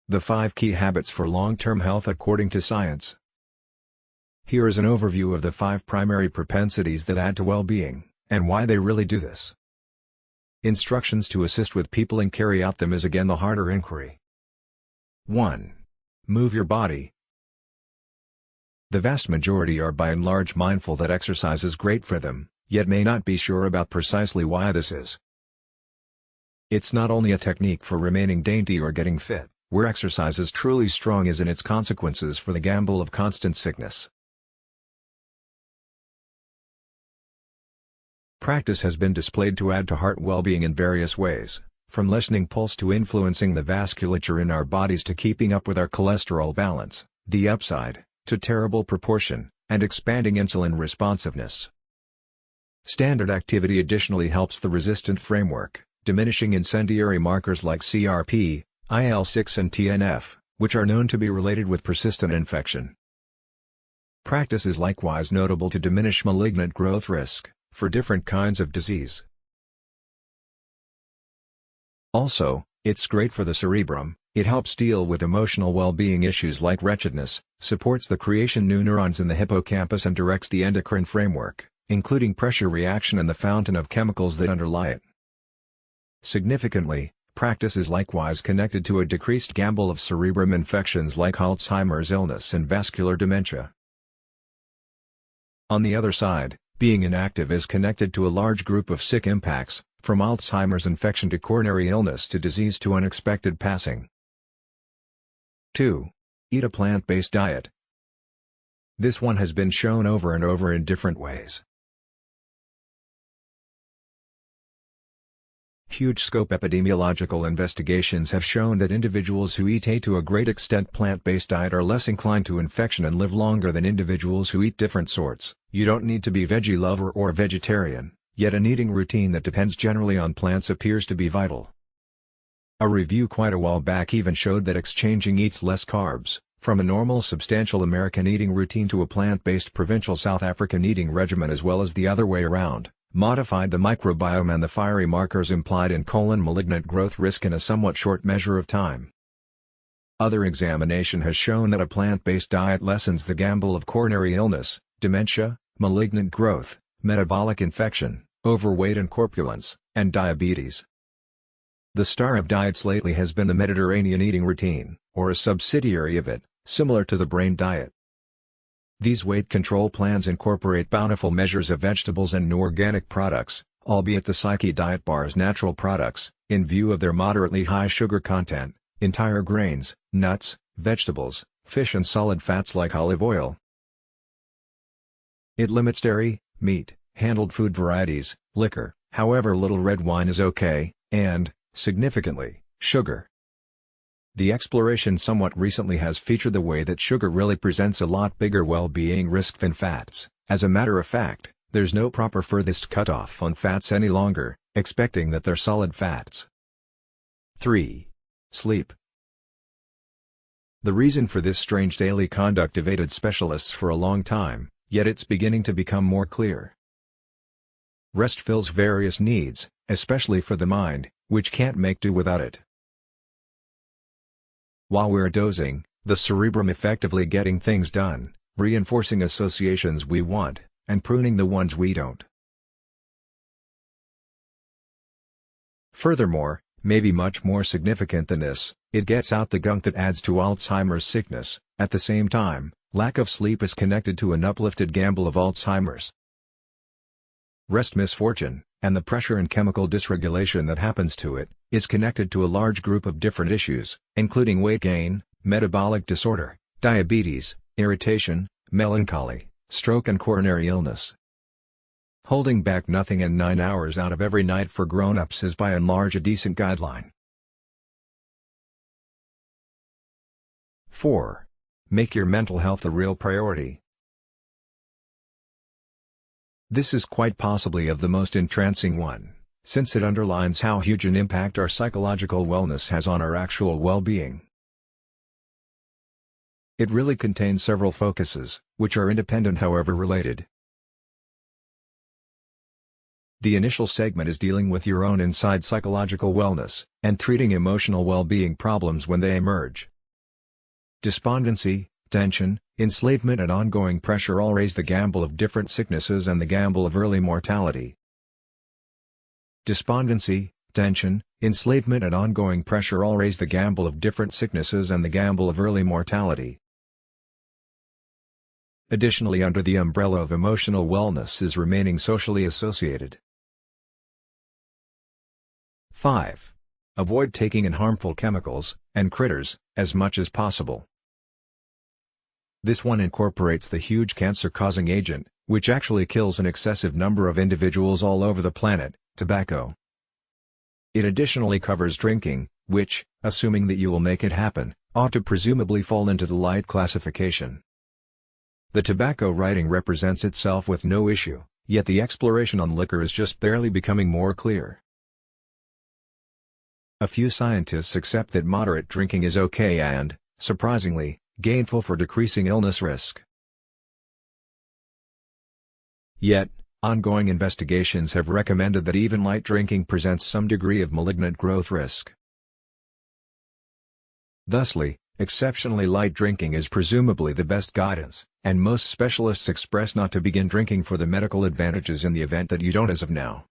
The 5 key habits for long-term health according to science. Here is an overview of the 5 primary propensities that add to well-being, and why they really do this. Instructions to assist with people and carry out them is again the harder inquiry. 1. Move your body. The vast majority are by and large mindful that exercise is great for them, yet may not be sure about precisely why this is. It's not only a technique for remaining dainty or getting fit, where exercise is truly strong is in its consequences for the gamble of constant sickness. Practice has been displayed to add to heart well-being in various ways, from lessening pulse to influencing the vasculature in our bodies to keeping up with our cholesterol balance, the upside, to terrible proportion, and expanding insulin responsiveness. Standard activity additionally helps the resistant framework, diminishing incendiary markers like CRP, IL-6 and TNF, which are known to be related with persistent infection. Practice is likewise notable to diminish malignant growth risk, for different kinds of disease. Also, it's great for the cerebrum. It helps deal with emotional well-being issues like wretchedness, supports the creation of new neurons in the hippocampus and directs the endocrine framework, including pressure reaction and the fountain of chemicals that underlie it. Significantly, practice is likewise connected to a decreased gamble of cerebrum infections like Alzheimer's illness and vascular dementia. On the other side, being inactive is connected to a large group of sick impacts, from Alzheimer's infection to coronary illness to disease to unexpected passing. 2. Eat a plant-based diet. This one has been shown over and over in different ways. Huge-scope epidemiological investigations have shown that individuals who eat a to a great extent plant-based diet are less inclined to infection and live longer than individuals who eat different sorts. You don't need to be veggie lover or vegetarian, yet an eating routine that depends generally on plants appears to be vital. A review quite a while back even showed that exchanging eats less carbs, from a normal substantial American eating routine to a plant-based provincial South African eating regimen as well as the other way around, modified the microbiome and the fiery markers implied in colon malignant growth risk in a somewhat short measure of time. Other examination has shown that a plant-based diet lessens the gamble of coronary illness, dementia, malignant growth, metabolic infection, overweight and corpulence, and diabetes. The star of diets lately has been the Mediterranean eating routine, or a subsidiary of it, similar to the brain diet. These weight control plans incorporate bountiful measures of vegetables and organic products, albeit the Psyche diet bars natural products, in view of their moderately high sugar content, entire grains, nuts, vegetables, fish and solid fats like olive oil. It limits dairy, meat, handled food varieties, liquor, however little red wine is okay, and, significantly, sugar. The exploration somewhat recently has featured the way that sugar really presents a lot bigger well-being risk than fats. As a matter of fact, there's no proper furthest cutoff on fats any longer, expecting that they're solid fats. 3. Sleep. The reason for this strange daily conduct evaded specialists for a long time, yet it's beginning to become more clear. Rest fills various needs, especially for the mind, which can't make do without it. While we're dozing, the cerebrum effectively getting things done, reinforcing associations we want, and pruning the ones we don't. Furthermore, maybe much more significant than this, it gets out the gunk that adds to Alzheimer's sickness. At the same time, lack of sleep is connected to an uplifted gamble of Alzheimer's. Rest misfortune, and the pressure and chemical dysregulation that happens to it, is connected to a large group of different issues, including weight gain, metabolic disorder, diabetes, irritation, melancholy, stroke and coronary illness. Holding back nothing and 9 hours out of every night for grown-ups is by and large a decent guideline. 4. Make your mental health a real priority. This is quite possibly of the most entrancing one, since it underlines how huge an impact our psychological wellness has on our actual well-being. It really contains several focuses, which are independent however related. The initial segment is dealing with your own inside psychological wellness, and treating emotional well-being problems when they emerge. Despondency, tension, enslavement and ongoing pressure all raise the gamble of different sicknesses and the gamble of early mortality. Despondency, tension, enslavement and ongoing pressure all raise the gamble of different sicknesses and the gamble of early mortality. Additionally, under the umbrella of emotional wellness is remaining socially associated. 5. Avoid taking in harmful chemicals and critters as much as possible. This one incorporates the huge cancer-causing agent, which actually kills an excessive number of individuals all over the planet, tobacco. It additionally covers drinking, which, assuming that you will make it happen, ought to presumably fall into the light classification. The tobacco writing represents itself with no issue, yet the exploration on liquor is just barely becoming more clear. A few scientists accept that moderate drinking is okay and, surprisingly, gainful for decreasing illness risk. Yet, ongoing investigations have recommended that even light drinking presents some degree of malignant growth risk. Thusly, exceptionally light drinking is presumably the best guidance, and most specialists express not to begin drinking for the medical advantages in the event that you don't as of now.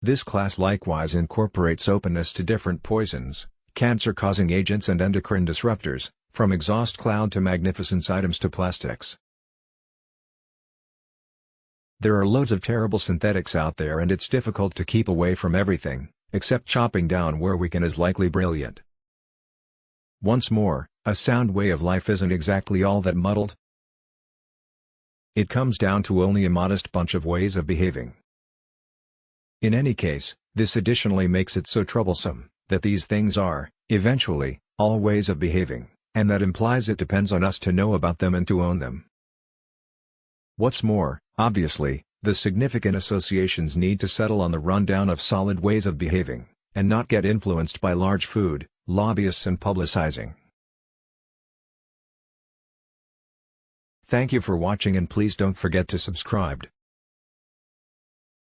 This class likewise incorporates openness to different poisons, cancer-causing agents and endocrine disruptors, from exhaust cloud to magnificence items to plastics. There are loads of terrible synthetics out there and it's difficult to keep away from everything, except chopping down where we can is likely brilliant. Once more, a sound way of life isn't exactly all that muddled. It comes down to only a modest bunch of ways of behaving. In any case, this additionally makes it so troublesome, that these things are, eventually, all ways of behaving, and that implies it depends on us to know about them and to own them. What's more, obviously, the significant associations need to settle on the rundown of solid ways of behaving, and not get influenced by large food, lobbyists and publicizing. Thank you for watching and please don't forget to subscribe.